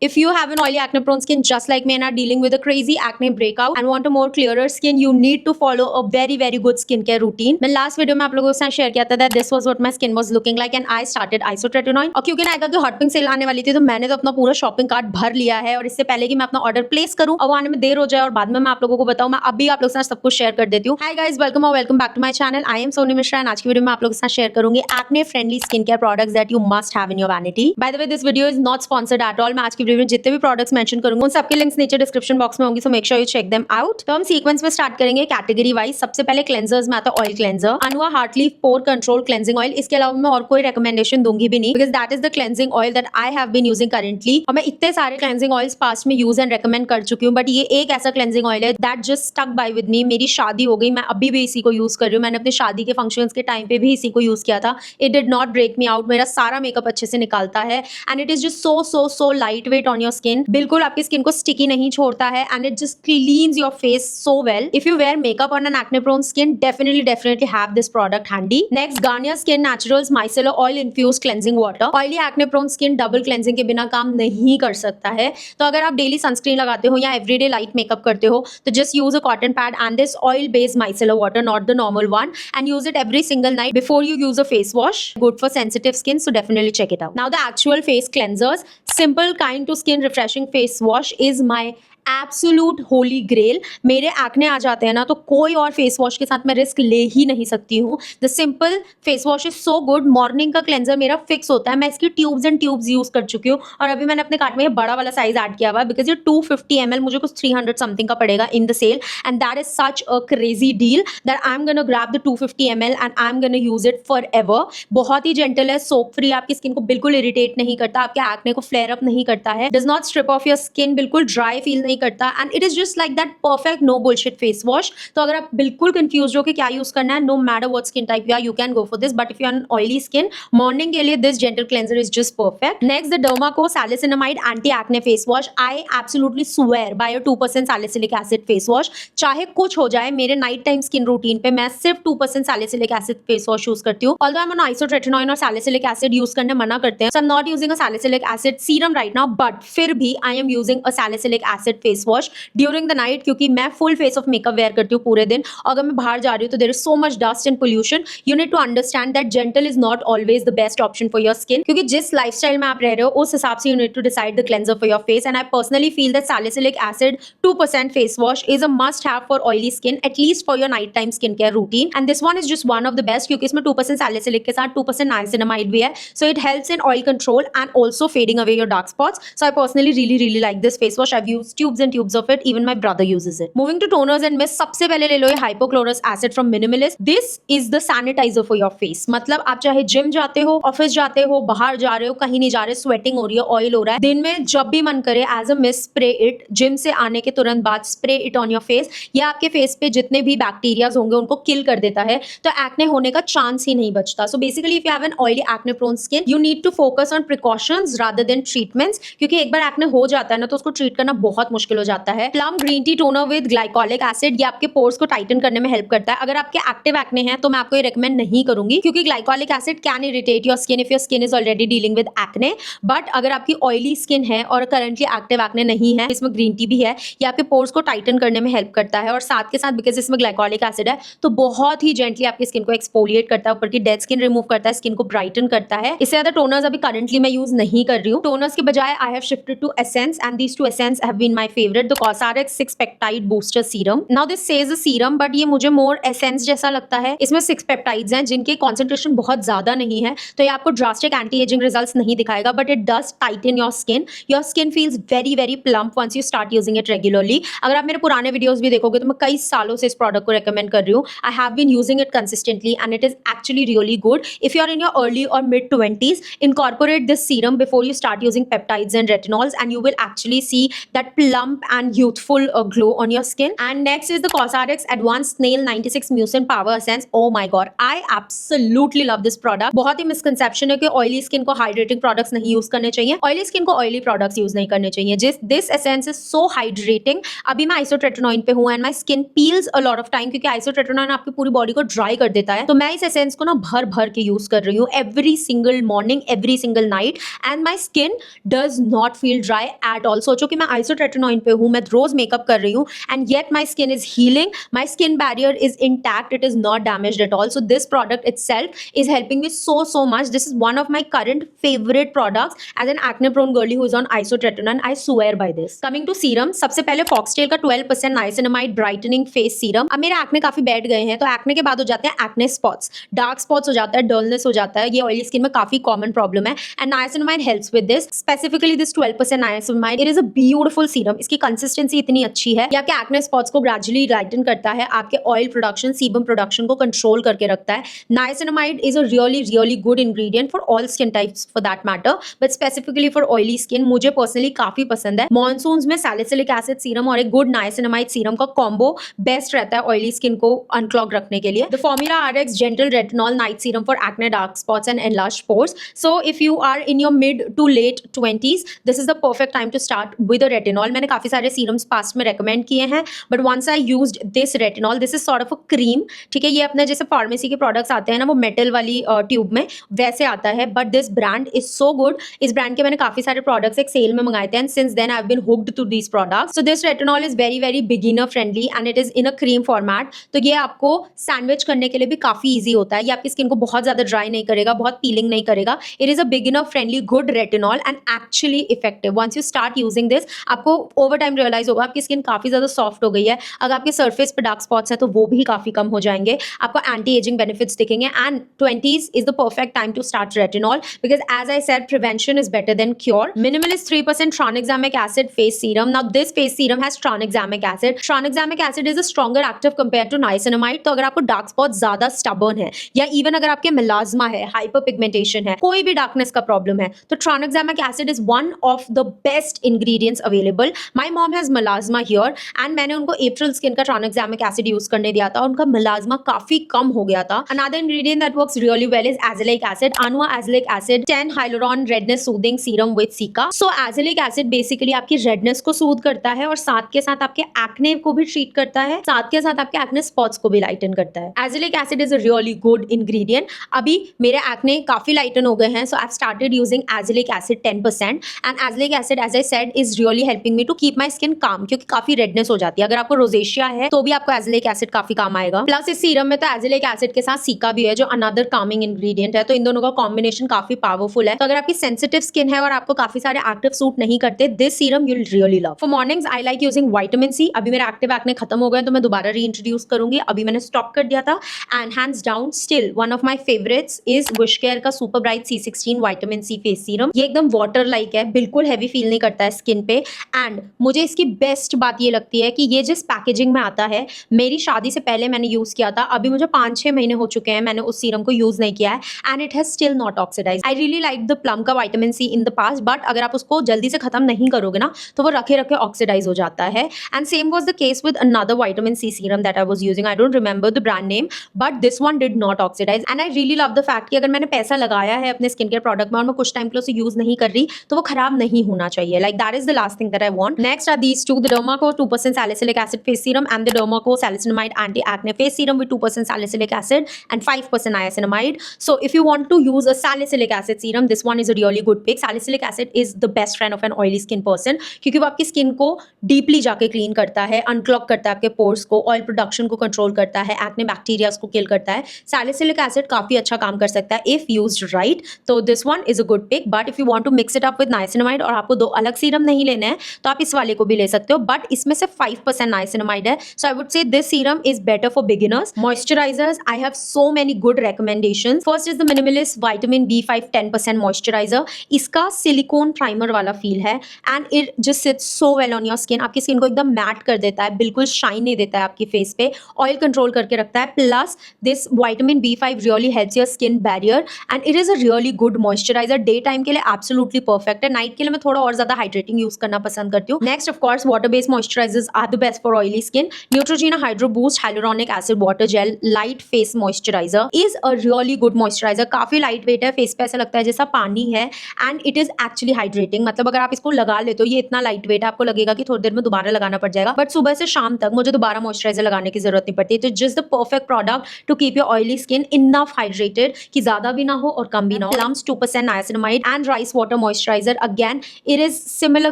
If you have an oily acne prone skin just like me and are dealing with a crazy acne breakout and want a more clearer skin, you need to follow a very good skincare routine. मैं last video में आप लोगों के साथ share किया था that this was what my skin was looking like and I started isotretinoin। और क्योंकि नायका की हॉट पिंक सेल आने वाली थी तो मैंने तो अपना पूरा शॉपिंग कार्ट भर लिया है और इससे पहले कि मैं अपना ऑर्डर प्लेस करूं और वो आने में देर हो जाए और बाद में मैं आप लोगों को बताऊं, मैं अभी आप लोगों के साथ सब कुछ शेयर कर देती हूँ। हाय गाइस, वेलकम और welcome back to my channel. I am Soni Mishra and आज की वीडियो में आप लोगों के साथ शेयर करूंगी acne friendly skin care products that you must have in your vanity. By the way, this video is not sponsored at all. मैं आज की वीडियो में जितने भी प्रोडक्ट्स मेंशन करूंगा उन सबके लिंक्स नीचे डिस्क्रिप्शन बॉक्स में होंगे, so make sure you check them out. तो हम सीक्वेंस में स्टार्ट करेंगे कैटेगरी वाइज। सबसे पहले क्लेंजर्स में आता है oil cleanser, Anua heartleaf pore control cleansing oil. इसके अलावा मैं और कोई रिकमेंडेशन दूंगी भी नहीं because that is the cleansing oil that I have been using currently. और मैं इतने सारे क्लेंजिंग ऑयल्स पास्ट में यूज एंड रेकमेंड कर चुकी हूँ, बट ये एक ऐसा क्लेंजिंग ऑयल है that just stuck by with me. मेरी शादी हो गई, मैं अभी भी इसी को यूज कर रही हूँ। मैंने अपनी शादी के फंक्शंस के टाइम पे भी इसी को यूज किया था। It did not break me out, मेरा सारा मेकअप अच्छे से निकालता है and it is just so light weight on your skin. बिल्कुल आपकी स्किन को स्टिकी नहीं छोड़ता है and it just cleanse your face so well. If you wear makeup on an acne prone skin, definitely have this product handy. Next, Garnier skin naturals micellar oil infused cleansing water. Oily acne prone skin double cleansing के बिना काम नहीं कर सकता है। तो अगर आप डेली सनस्क्रीन लगाते हो या एवरीडे लाइट मेकअप करते हो तो just use a cotton pad and this oil based micellar water, not the normal one, and use it every single night before you use a face wash. Good for sensitive skin, so definitely check it out. Now the actual face cleansers, simple kind to skin refreshing face wash is my absolute holy grail. मेरे acne आ जाते हैं ना तो कोई और face wash के साथ मैं रिस्क ले ही नहीं सकती हूँ। The simple face wash is so good. Morning का क्लेंजर मेरा फिक्स होता है, मैं इसकी ट्यूब्स एंड ट्यूब्स यूज कर चुकी हूँ और अभी मैंने अपने कार्ट में ये बड़ा वाला साइज ऐड किया हुआ बिकॉज ये 250 ml मुझे कुछ 300 समथिंग का पड़ेगा in the sale and that is such a crazy deal that I am gonna grab the 250 ml and I am gonna use it forever. बहुत ही जेंटल है, सोप फ्री, आपकी skin को बिल्कुल इरिटेट नहीं करता, आपके एक्ने को फ्लेयर अप नहीं करता है, does not strip of your skin, बिल्कुल ड्राई फील नहीं करता and it is just like that perfect no bullshit face wash। तो अगर आप बिल्कुल कंफ्यूज हो कि क्या यूज करना है, no matter what skin type you are, you can go for this, but if you are an oily skin, morning के लिए this gentle cleanser is just perfect। Next, the Dermaco salicylamide anti acne face wash। I absolutely swear by a 2% salicylic acid face wash। चाहे कुछ हो जाए, मेरे night time skin routine पे मैं सिर्फ 2% salicylic acid face wash use करती हूँ। Although I'm on isotretinoin और salicylic acid यूज करने मना करते हैं, so I'm not using a salicylic acid serum right now, but फिर भी I am using a salicylic acid face wash during the night क्योंकि मैं full face of makeup wear करती हूँ पूरे दिन। अगर मैं बाहर जा रही हूँ तो there is so much dust and pollution. You need to understand that gentle is not always the best option for your skin, क्योंकि जिस लाइफस्टाइल में आप रह रहे हो उस हिसाब से you need to decide the cleanser for your face. And I personally feel that salicylic acid 2% face wash is a must have for oily skin, at least for your night time skin care routine. And this one is just one of the best क्योंकि इसमें 2% salicylic के साथ 2% niacinamide भी है, so it helps in oil control and also fading away your dark spots. So I personally really like this face wash. I have used tubes and tubes of it, even my brother uses it। Moving to toners and mist, सबसे पहले ले लो ये hypochlorous acid from Minimalist। This is the sanitizer for your face। मतलब आप चाहे gym जाते हो, office जाते हो, बाहर जा रहे हो, कहीं नहीं जा रहे, स्वेटिंग हो रही है, ऑयल हो रहा है, दिन में जब भी मन करे as a mist spray it. Gym से आने के तुरंत बाद spray it on your face. या आपके फेस पे जितने भी बैक्टीरियाज होंगे उनको किल कर देता है, तो एक्ने होने का चांस ही नहीं बचता। So basically if you have an oily acne prone skin, you need to focus on precautions rather than treatments, क्योंकि एक बार एक्ने हो जाता है ना तो उसको ट्रीट करना बहुत मुश्किल हो जाता है। Plum green tea toner with glycolic acid, ये आपके पोर्स को टाइटन करने में हेल्प करता है। अगर आपके एक्टिव एक्ने हैं तो मैं आपको ये रेकमेंड नहीं करूंगी क्योंकि glycolic acid can irritate your skin if your skin is already dealing with acne. But अगर आपकी ऑयली स्किन है और करंटली एक्टिव एक्ने नहीं है, इसमें ग्रीन टी भी है, ये आपके पोर्स को टाइटन करने में हेल्प करता है और साथ के साथ बिकॉज इसमें ग्लाइकोलिक एसिड है तो बहुत ही जेंटली आपकी स्किन को एक्सफोलिएट करता है, ऊपर की डेड स्किन रिमूव करता है, स्किन को ब्राइटन करता है। इससे ज्यादा टोनर्स अभी करंटली मैं यूज नहीं कर रही हूँ। टोनर्स के बजाय I have shifted to essence and these two essence have been my favourite, the COSRX 6 peptide booster serum. Now this says a serum but ये मुझे मोर एसेंस जैसा लगता है। इसमें 6 पेप्टाइड्स हैं जिनके कॉन्सेंट्रेशन बहुत ज्यादा नहीं है, तो ये आपको ड्रास्टिक एंटी एजिंग रिजल्ट्स नहीं दिखाएगा, but it does tighten your skin. Your skin feels very plump once you start using it regularly. अगर आप मेरे पुराने वीडियोस भी देखोगे तो मैं कई सालों से इस प्रोडक्ट को रेकमेंड कर रही हूँ। I have been using it consistently and it is actually really good. If you are in your early और mid 20s, incorporate this serum before you start using peptides and retinols and you will actually see that plump plump and youthful glow on your skin. And next is the Cosrx Advanced Snail 96 Mucin Power Essence. Oh my god, I absolutely love this product. बहुत ही misconception है कि oily skin को hydrating products नहीं use करने चाहिए, oily skin को oily products use नहीं करने चाहिए. This essence is so hydrating. अभी मैं आइसोट्रेटिनोइन पे हूँ and my skin peels a lot of time, क्योंकि आइसोट्रेटिनोइन आपकी पूरी बॉडी को ड्राई कर देता है. तो मैं इस एसेंस को ना भर भर के यूज कर रही हूँ every single morning, every single night, and my skin does not feel dry at all. सोचो कि मैं आइसोट्रेटिनोइन पे हूँ, मैं रोज मेकअप कर रही हूँ and yet my skin is healing, my skin barrier is intact, it is not damaged at all. So this product itself is helping me so much. This is one of my current favorite products as an acne prone girly who is on isotretinoin. I swear by this. Coming to serum, सबसे पहले Foxtail का 12% niacinamide brightening face serum. अब मेरे acne काफी बैठ गए हैं, तो एक्ने के बाद हो जाते हैं एक्ने स्पॉट्स, डार्क स्पॉट्स हो जाता है, डलनेस हो जाता है. ये ऑयली स्किन में काफी कॉमन प्रॉब्लम है and niacinamide helps with this. Specifically this 12% niacinamide, it is a beautiful serum. इसकी कंसिस्टेंसी इतनी अच्छी है, ये आपके एक्ने स्पॉट्स को ग्रेजुअली लाइटन करता है, आपके ऑयल प्रोडक्शन, सीबम प्रोडक्शन को कंट्रोल करके रखता है. Niacinamide is a really good ingredient for all skin types for that matter, but specifically for oily skin मुझे personally काफी पसंद है. Monsoons में salicylic acid serum और एक good niacinamide serum का combo best रहता है oily skin को unclog रखने के लिए. The Formula RX Gentle Retinol Night Serum for acne, dark spots and enlarged pores. So if you are in your mid to late 20s, this is the perfect time to start with a retinol. मैंने काफी सारे serums past में recommend किए हैं, but once I used this retinol, this is sort of a cream. ठीक है, ये अपने जैसे फार्मेसी के प्रोडक्ट्स आते हैं ना, वो मेटल वाली ट्यूब में वैसे आता है, but this brand is so good. इस ब्रांड के मैंने काफी सारे प्रोडक्ट्स एक सेल में मंगाए थे and since then I have been hooked to these products. So this retinol is very beginner friendly and it is in a cream format. तो ये आपको सैंडविच करने के लिए भी काफी ईजी होता है. ये आपकी स्किन को बहुत ज्यादा ड्राई नहीं करेगा, बहुत पीलिंग नहीं करेगा. It is a beginner friendly good retinol and actually effective. Once you start using this, आपको ओवर टाइम रियलाइज होगा आपकी स्किन काफी ज्यादा सॉफ्ट हो गई है. अगर आपके सर्फेस पे डार्क स्पॉट्स है तो वो भी काफी कम हो जाएंगे. आपको एंटी एजिंग बेनिफिट्स दिखेंगे and 20s is the perfect time to start retinol because as I said, prevention is better than cure. Minimalist 3% tranexamic acid face serum. Now this face serum has tranexamic acid. Tranexamic acid is a stronger active compared to niacinamide. तो अगर आपको dark spots ज्यादा stubborn है या even अगर आपके melasma है, hyperpigmentation है, कोई भी darkness का problem है, तो tranexamic acid is one of the best ingredients available. My mom has melasma here and मैंने उनको April Skin का tranexamic acid use करने दिया था, उनका melasma काफी कम हो गया था. Another ingredient that works really well is azelaic acid. Anua azelaic acid 10 hyaluron redness soothing serum with Cica. So azelaic acid basically आपकी redness को soothe करता है और साथ के साथ आपके acne को भी treat करता है, साथ के साथ आपके acne spots को भी lighten करता है. Azelaic acid is a really good ingredient. अभी मेरे acne काफी lighten हो गए हैं, so I've started using azelaic acid 10% and azelaic acid as I said is really helping me to keep my skin calm क्योंकि काफी redness हो जाती है. अगर आपको rosacea है तो भी आपको azelaic acid काफी काम आएगा. प्लस इस सीरम में तो azelaic acid के साथ Cica भी है जो another calming ingredient है, तो इन दोनों का कॉम्बिनेशन काफी पावरफुल है. तो अगर आपकी सेंसिटिव स्किन है और आपको काफी सारे एक्टिव सूट नहीं करते, this serum you will really love. For mornings I like using vitamin C. अभी मेरा एक्टिव एक्ने खत्म हो गया तो मैं दोबारा रीइंट्रोड्यूस करूंगी, अभी मैंने स्टॉप कर दिया था. And hands down still one of my favourites is bush care का super bright C16 vitamin C face serum. ये एकदम वाटर लाइक है, बिल्कुल हैवी फील नहीं करता है स्किन पे. एंड मुझे इसकी बेस्ट बात ये लगती है कि ये जिस पैकेजिंग में आता है, मेरी शादी से पहले मैंने यूज किया था, अभी मुझे 5-6 महीने हो चुके हैं मैंने उस सीरम को यूज नहीं किया है and it has still not oxidized. I really liked the plum का vitamin C in the past, but अगर आप उसको जल्दी से खत्म नहीं करोगे ना तो वो रखे रखे ऑक्सीडाइज हो जाता है. And same was the case with another vitamin C serum that I was using. I don't remember the brand name, but this one did not oxidize. And I really love the fact कि अगर मैंने पैसा लगाया है अपने skin care product में और मैं कुछ टाइम के लिए उसे यूज नहीं कर रही तो वो खराब नहीं होना चाहिए. Like that is the last thing that I want. Next are these two: the Dermaco 2% salicylic acid face serum and the Dermaco salicylamide anti-acne face serum with 2% salicylic acid and 5% niacinamide. So if you want to use a salicylic acid serum, this one is a really good pick. Salicylic acid is the best friend of an oily skin person क्योंकि वो आपकी skin को deeply जाके clean करता है, unclog करता है आपके पोर्स को, ऑयल प्रोडक्शन को कंट्रोल करता है, एक्ने बैक्टीरियाज को किल करता है. सैलिसिलिक एसिड काफी अच्छा काम कर सकता है if used right. So this one is a good pick. But if you want to mix it up with niacinamide और आपको 2 अलग सीरम नहीं लेने हैं तो आप इस वाले को भी ले सकते हो, बट इसमें से 5% नाइसिनामाइड है. So I would say this serum is better for beginners. Moisturisers, I have so many good recommendations. First is the Minimalist Vitamin B5 10% Moisturizer. इसका सिलिकॉन प्राइमर वाला फील है and it just seats so well on your skin. आपकी skin को एकदम mat कर देता है, बिल्कुल शाइन नहीं देता है आपकी फेस पे, ऑयल कंट्रोल करके रखता है. Plus this Vitamin B5 really helps your skin barrier and it is a really good moisturiser. Day time के लिए एब्सोल्युटली परफेक्ट है. नाइट के लिए मैं थोड़ा और ज्यादा हाइड्रेटिंग यूज करना पसंद करती हूँ चाहती हूँ. Next of course water based moisturisers are the best for oily skin. Neutrogena hydro boost hyaluronic acid water gel light face moisturiser is a really good moisturiser. काफी लाइट वेट है, face पे ऐसा लगता है जैसा पानी है and it is actually hydrating. मतलब अगर आप इसको लगा लेते हो, ये इतना लाइट वेट है, आपको लगेगा कि थोड़ी देर में दोबारा लगाना पड़ जाएगा, बट सुबह से शाम तक मुझे दोबारा मॉइस्चराइजर लगाने की जरूरत नहीं पड़ती. तो just the perfect product to keep your oily skin enough hydrated कि ज्यादा भी ना हो और कम भी ना हो. Plums 2% niacinamide and rice water moisturiser. Again it is similar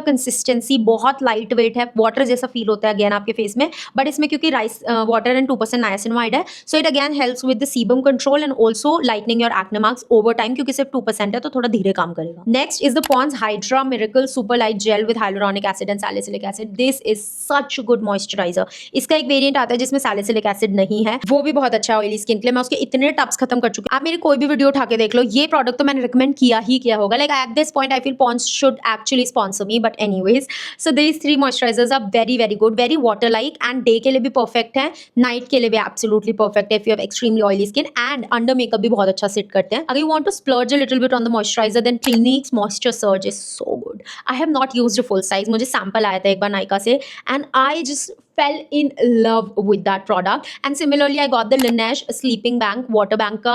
consistency, बहुत लाइट वेट है, वाटर जैसा फील होता है अगेन आपके फेस में, बट इसमें क्योंकि राइस वाटर एंड 2% नाइसिनामाइड है, so it again helps with the sebum control and also lightening your acne marks over time, क्योंकि सिर्फ 2% है तो थोड़ा धीरे काम करेगा. Next is the Pond's hydra miracle super light gel with hyaluronic acid and salicylic acid. This is such good moisturiser. इसका एक वेरिएंट आता है जिसमें सैलिसिलिक एसिड नहीं है, वो भी बहुत अच्छा है ऑयली स्किन के लिए. मैं उसके इतने टब्स खत्म कर चुकी हूं, आप मेरी कोई भी वीडियो उठा के देख लो, ये प्रोडक्ट तो मैंने रिकमेंड किया ही किया होगा. Like at this point I feel Pond's should actually sponsor me, but anyways. So these 3 moisturisers are very very good, very water like and day के लिए भी परफेक्ट है, नाइट के लिए भी एब्सोल्युटली परफेक्ट है if you have extremely oily skin, and under makeup भी बहुत अच्छा सिट करते हैं. अगर you want to splurge a little bit on the moisturiser then clinics moisture surge is so good. I have not used full size, मुझे sample आया था एक बार नाइका से and I just fell in love with that product. And similarly I got the Laneige sleeping bank water bank का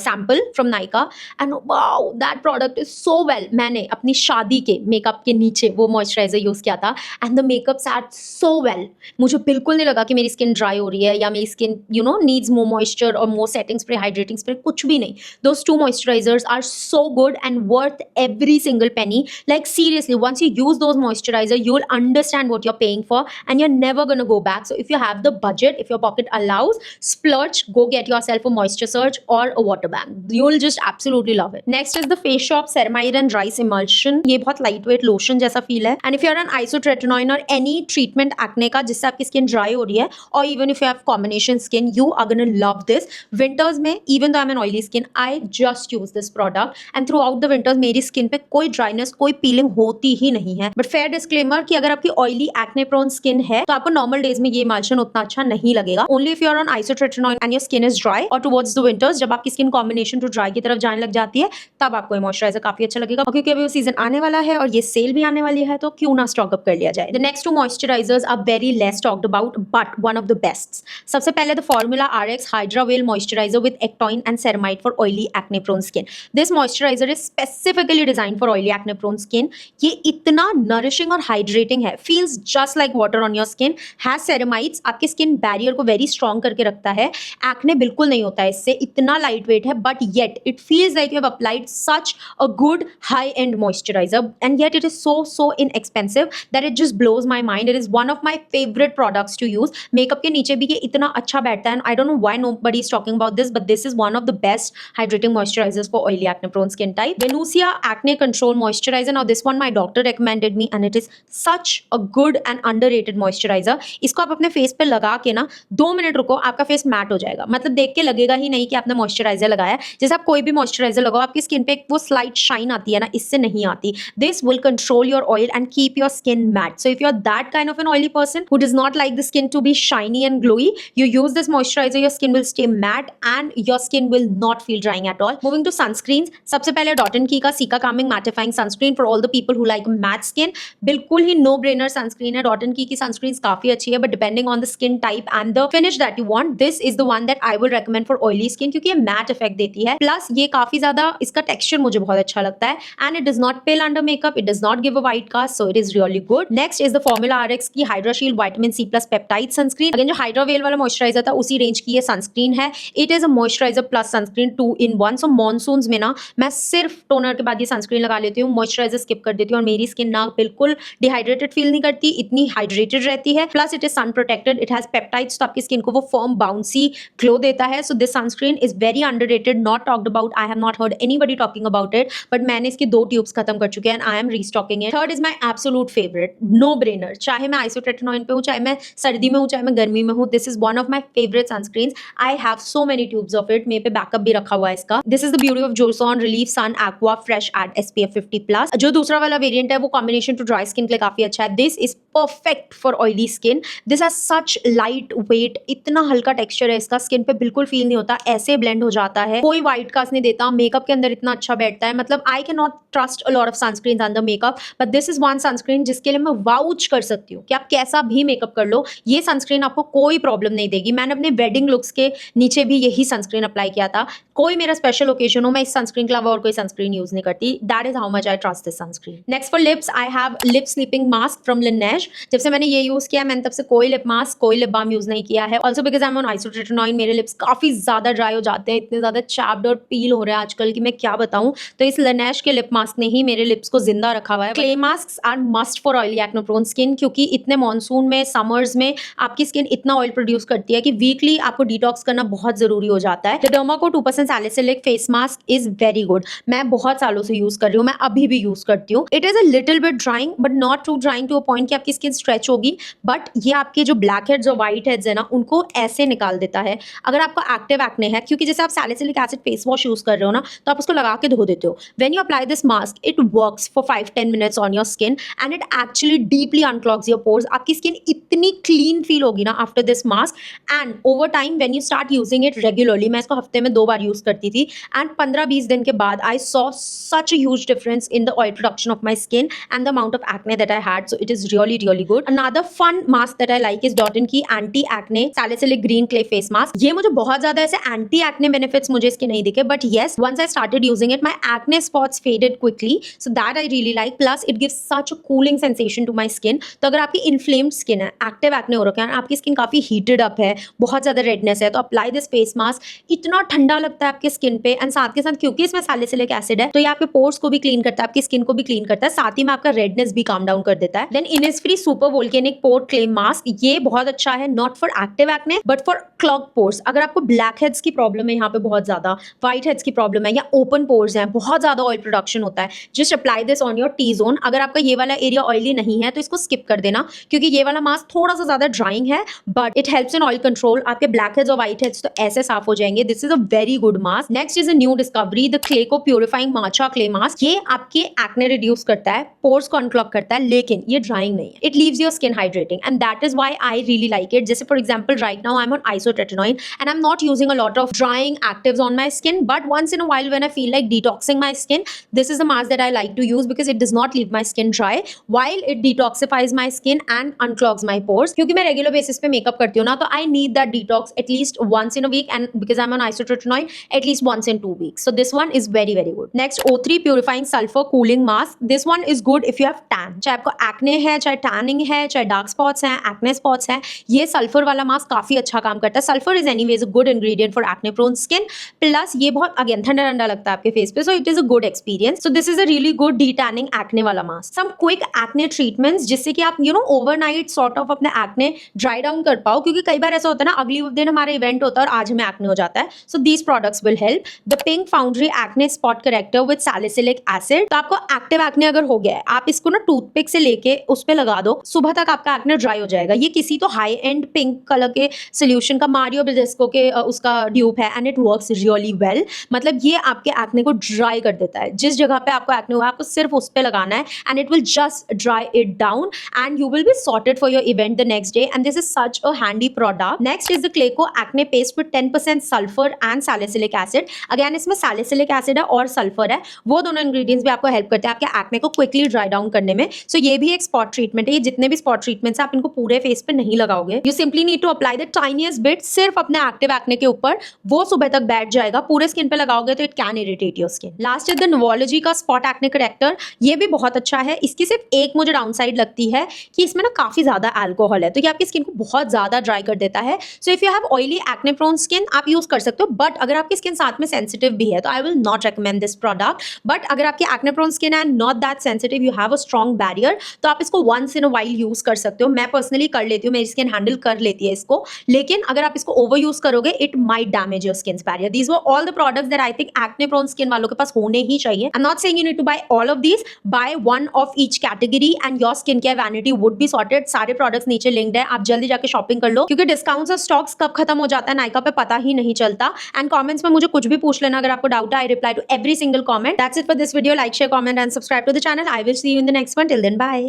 sample from Nykaa and wow that product is so well. मैंने अपनी शादी के मेकअप के नीचे वो मॉइस्चराइजर यूज किया था and the makeup sat so well. मुझे बिल्कुल नहीं लगा कि मेरी स्किन ड्राई हो रही है या मेरी skin needs more moisture or more setting spray, hydrating spray, कुछ भी नहीं. Those 2 moisturizers are so good and worth every single penny. Like seriously, once you use those moisturizer you will understand what you're paying for and you're never gonna go back. So if you have the budget, if your pocket allows, splurge, go get yourself a moisture surge or a water bank. You'll just absolutely love it. Next is the Face Shop Ceramide and Rice Emulsion. ये बहुत lightweight lotion जैसा feel है. And if you're on isotretinoin or any treatment acne का जिससे आपकी skin dry हो रही है, or even if you have combination skin, you are gonna love this. Winters में, even though I'm an oily skin, I just use this product and throughout the winters मेरी skin पे कोई dryness, कोई peeling होती ही नहीं है. But fair disclaimer कि अगर आपकी oily acne prone skin है तो आपको normal days में ये emulsion उतना अच्छा नहीं लगेगा. Only if you are on isotretinoin and your skin is dry or towards the winters, जब आपकी skin combination to dry की तरफ जाने लग जाती है तब आपको ये moisturizer काफी अच्छा लगेगा. और क्योंकि अभी वो सीजन आने वाला है और ये सेल भी आने वाली है तो क्यों ना स्टॉक अप कर लिया जाए. The next 2 moisturizers are very less talked about but one of the best. सबसे पहले the Formula RX Hydra Veil Moisturizer with Ectoin and Ceramide for oily acne prone skin. This moisturizer is specifically designed for oily acne prone skin. ये इतना nourishing और hydrating है, feels just like water on your skin, has ceramides, आपके skin barrier को very strong करके रखता है. Acne बिल्कुल नहीं होता है इससे, इतना लाइट वेट है, but yet it feels like you have applied such a good high end moisturiser and yet it is so inexpensive that it just blows my mind. It is one of my favourite products to use. Makeup के नीचे भी ये इतना अच्छा बैठता है. I don't know why nobody is talking about this, but this is one of the best hydrating moisturisers for oily acne prone skin type. Venusia Acne Control Moisturizer. Now this one my doctor recommended me and it is such a good and underrated moisturizer. इसको आप अपने face पे लगा के ना 2 minute रुको, आपका face mat हो जाएगा. मतलब देख के लगेगा ही नहीं कि आपने मॉइस्चराइजर लगाया है. जैसे आप कोई भी मॉइस्चराइजर लगाओ आपकी स्किन पे वो स्लाइट शाइन आती है ना, इससे नहीं आती. This will control your oil and keep your skin matte. So if you are that kind of an oily person who does not like the skin to be shiny and glowy, you use this moisturizer, your skin will stay matte and your skin will not feel drying at all. Moving to sunscreens, सबसे पहले Dot & Key का Cica Calming Mattifying Sunscreen for all the people who like matte skin. बिल्कुल ही no brainer sunscreen है. Dot & Key की sunscreens काफी अच्छी है, but depending on the skin type and the finish that you want, this is the one that I will recommend for oily skin क्योंकि ये matte effect देती है. Plus ये काफी ज्यादा, इसका texture मुझे बहुत अच्छा लगता है and it does not peel under makeup, it does not give a white cast, so it is really good. Next is the Formula RX की Hydra Shield Vitamin C Plus Peptide Sunscreen. Again जो Hydra Veil वाला moisturiser था उसी range की ये sunscreen है. It is a moisturiser plus sunscreen 2 in 1. So monsoons में ना मैं सिर्फ टोनर के बाद ये सनस्क्रीन लगा लेती हूँ, मॉइस्चराइजर स्किप कर देती हूँ और मेरी स्किन ना बिल्कुल डिहाइड्रेटेड फील नहीं करती, इतनी हाइड्रेटेड रहती है. Plus it is sun protected, it has peptides, तो आपकी स्किन को वो फर्म बाउंसी ग्लो देता है. So this sunscreen is very underrated, not talked about. I have not heard anybody talking about it, but मैंने इसकी 2 ट्यूब्स खत्म कर चुके हैं and I am restocking it. Third is my absolute favourite, no brainer. चाहे मैं isotretinoin पे हूँ, चाहे मैं सर्दी में हूँ, चाहे मैं गर्मी में हूँ, this is one of my favourite sunscreens. I have so many tubes of it, मेरे पे बैकअप भी रखा हुआ है इसका. This is the beauty of Joseon relief sun aqua fresh at SPF 50+. जो दूसरा वाला वेरिएंट है वो कॉम्बिनेशन टू ड्राई स्किन के लिए काफी अच्छा है. This is perfect for oily skin. This has such light weight, इतना हल्का टेक्सचर है इसका, स्किन पे बिल्कुल फील नहीं होता, ऐसे ब्लेंड हो जाता है, कोई व्हाइट कास्ट नहीं देता, मेकअप के अंदर इतना अच्छा बैठता है। मतलब I can not trust a lot of sunscreen under makeup, but this is one sunscreen जिसके लिए मैं वाउच कर सकती हूँ कि आप कैसा भी मेकअप कर लो, ये सनस्क्रीन आपको कोई प्रॉब्लम नहीं देगी। मैंने अपने वेडिंग लुक्स के नीचे भी यही सनस्क्रीन अप्लाई किया था। कोई मेरा स्पेशल ओकेजन हो, मैं इस सनस्क्रीन के अलावा और कोई सनस्क्रीन यूज नहीं करती। That is how much I trust this sunscreen. Next for lips I have lip sleeping mask from Laneige। जब से मैंने ये यूज किया मैंने तब से कोई लिप मास्क, कोई लिप बाम यूज नहीं किया है। Also because I am on isotretinoin, मेरे लिप्स काफी ज्यादा ड्राई हो जाते हैं, इतने ज्यादा चैप्ड और पील हो रहे हैं आजकल की मैं क्या बताऊं। तो इस Laneige के लिप मास्क ने ही मेरे लिप्स को जिंदा रखा हुआ है। Clay mask are must for oily acne prone skin, क्योंकि इतने मानसून में, समर्स में आपकी स्किन इतना ऑयल प्रोड्यूस करती है कि वीकली आपको डिटॉक्स करना बहुत जरूरी हो जाता है। The Derma Co 2% salicylic face mask is very good, मैं बहुत सालों से यूज कर रही हूँ, मैं अभी भी यूज करती हूँ। It is a little bit drying but not too drying to a point कि आपकी स्किन स्ट्रेच होगी, बट ये आपके जो ब्लैक हेड्स और व्हाइट हेड्स है ना उनको ऐसे निकाल देता है। अगर आपको एक्टिव एक्ने है, क्योंकि जैसे आप salicylic acid face wash use कर रहे हो ना, तो आप उसको लगा के धो देते हो। When you apply this mask it works for 5-10 minutes on your skin and it actually deeply unclogs your pores. आपकी स्किन इतनी क्लीन फील होगी ना after this mask, and over time when you start using it regularly, मैं इसको हफ्ते में 2 बार use करती थी, एंड 15-20 दिन के बाद I saw such a huge difference in the oil production of my skin and the amount of acne that I had. So it is really really good. Another fun mask that I like is Dot & Key anti acne salicylic green clay face mask. ये मुझे बहुत ज्यादा ऐसे anti acne benefits मुझे इसके नहीं दिखे, but yes, once I started using it my acne spots faded quickly, so that I really like. Plus it gives such a cooling sensation to my skin. तो अगर आपकी inflamed skin है, active acne हो रखा है, आपकी skin काफी heated up है, बहुत ज्यादा redness है, तो apply this face mask, इतना ठंडा लगता है आपके स्किन पे, एंड साथ के साथ क्योंकि इसमें salicylic acid है तो ये आपके पोर्स को भी क्लीन करता है, आपकी स्किन को भी क्लीन करता है, साथ ही में आपका रेडनेस भी काम डाउन कर देता है। देन इनिसफ्री सुपर वोल्केनिक पोर क्लेम मास्क, ये बहुत अच्छा है, not for active acne but for clog pores. अगर आपको ब्लैक हेड्स की प्रॉब्लम है यहाँ पे बहुत ज्यादा, व्हाइट हेड्स की प्रॉब्लम है, या ओपन पोर्स हैं, बहुत ज्यादा ऑयल प्रोडक्शन होता है, just apply this on your T zone. अगर आपका ये वाला एरिया ऑयली नहीं है तो इसको स्किप कर देना, क्योंकि ये वाला मास्क थोड़ा सा ज्यादा ड्राइंग है but it helps in oil control. आपके ब्लैक हेड्स और व्हाइट हेड्स तो ऐसे साफ हो जाएंगे। This is a very good mask. Next is a new discovery, the Clayco purifying matcha clay mask. ये आपके एक्ने रिड्यूस करता है, पोर्स को अनक्लॉग करता है, लेकिन ये ड्राइंग नहीं है। It leaves your skin hydrating and that is why I really like it. जैसे for example right now I am on isotretinoin and I am not using a lot of drying actives on my skin, but once in a while when I feel like detoxing my skin, this is the mask that I like to use because it does not leave my skin dry while it detoxifies my skin and unclogs my pores. क्योंकि मैं regular basis पे makeup करती हूँ ना, तो I need that detox at least once in a week, and because I am on isotretinoin at least once in 2 weeks. So this one is very very good. Next O3 purifying sulfur cooling mask. This one is good if you have tan. चाहे आपको acne है, चाहे tanning है, चाहे dark spots हैं, acne spots हैं, ये sulphur वाला मास्क काफी अच्छा काम करता है। Sulphur is anyways a good ingredient for acne prone skin, plus ये बहुत अगेन ठंडा ठंडा लगता है आपके फेस पे, so it is a good experience. So this is a really good detaining acne वाला mask. Some quick acne treatments जिससे कि आप ओवरनाइट सॉर्ट ऑफ अपने एक्ने ड्राई डाउन कर पाओ, क्योंकि कई बार ऐसा होता है ना, अगली दिन हमारा इवेंट होता है और आज हमें एक्ने हो जाता है। So these products will help. The pink foundry acne spot character with salicylic acid. तो आपको एक्टिव एक्ने अगर हो गया है, आप इसको ना टूथपिक से लेके उस पे लगा दो, सुबह तक आपका एक्ने ड्राई हो जाएगा। ये किसी तो हाई एंड पिंक कलर के सोल्यूशन का, मारियो ब्रिजेस्को के उसका ड्यूप है, and it works really well. मतलब ये आपके एक्ने को ड्राई कर देता है। जिस जगह पे आपको एक्ने हुआ आपको सिर्फ उस पे लगाना है, and it will just dry it down and you will be sorted for your event the next day, and this is such a handy product. Next is the Clayco acne paste with 10% sulphur and salicylic acid. Again इसमें salicylic acid है और sulphur है, वो दोनों ingredients भी आपको help करते हैं आपके एक्ने को क्विकली ड्राई डाउन करने में। सो ये भी एक स्पॉट ट्रीटमेंट है। ये जितने भी स्पॉट ट्रीटमेंट्स आप इनको पूरे फेस पे नहीं लगाओगे, you simply need to apply the tiniest bit सिर्फ अपने एक्टिव एक्ने के ऊपर, वो सुबह तक बैठ जाएगा। पूरे स्किन पे लगाओगे तो it can irritate your skin. Last is the Novology का स्पॉट एक्ने करेक्टर। ये भी बहुत अच्छा है। इसकी सिर्फ एक मुझे डाउन साइड लगती है कि इसमें ना काफी ज्यादा अल्कोहल है, तो ये आपकी स्किन को बहुत ज्यादा ड्राई कर देता है। So if you have oily acne prone skin आप यूज कर सकते हो, बट अगर आपकी स्किन साथ में सेंसिटिव भी है तो I will not recommend this product. But अगर आपकी acne prone skin and not that sensitive, you have a strong barrier, तो आप इसको once in a while use कर सकते हो। मैं पर्सनली कर लेती हूँ, मेरी स्किन हैंडल कर लेती है इसको, लेकिन अगर आप इसको ओवर यूज करोगे it might damage your skin barrier. These were all the products that I think acne prone skin वालों के पास होने ही चाहिए। I am not saying you need to buy all of these, buy one of each category and your skin care vanity would be sorted. सारे products नीचे linked है, आप जल्दी जाके शॉपिंग कर लो, क्योंकि डिस्काउंट्स और स्टॉक्स कब खत्म हो जाता है नायका पे पता ही नहीं चलता। एंड कमेंट्स में मुझे कुछ भी पूछ लेना अगर आपको डाउट है, I reply to every single comment. That's it for this video. Like, share, comment and subscribe to the channel. I will see you in the next one. Till then, bye.